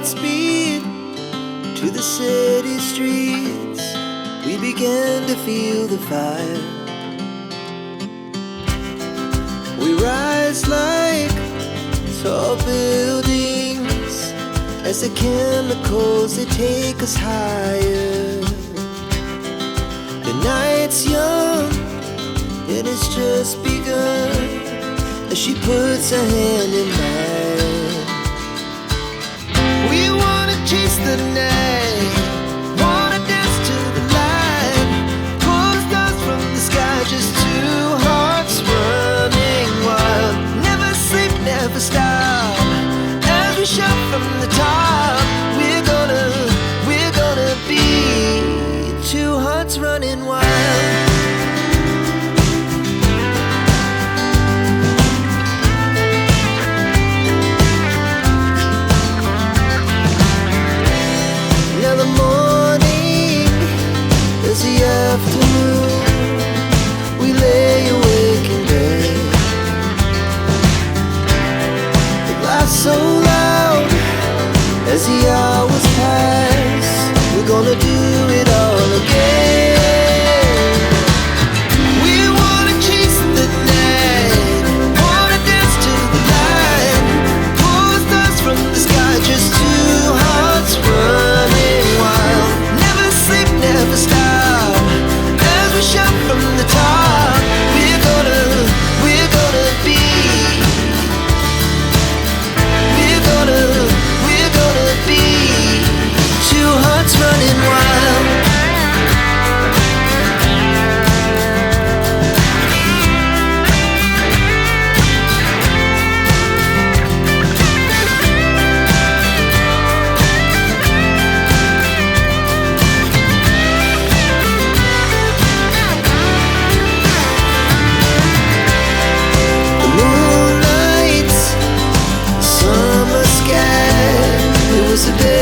Godspeed to the city streets. We began to feel the fire. We rise like tall buildings as the chemicals, they take us higher. The night's young and it's just begun as she puts her hand in mine. We wanna chase the night, wanna dance to the light, pull the stars from the sky, just two hearts running wild. Never sleep, never stop, as we shout from the top. We're gonna be two hearts running wild. Now the morning is the afternoon. We lay awake in bed. The laughs so loud as the hours pass. We're gonna do it all again. We wanna chase the night, wanna dance to the light, pull the stars from the sky, just two hearts running wild. Never sleep, never stop, as we shout from the top. We're gonna be, we're gonna be two hearts running wild. The moonlight, summer sky, it was a day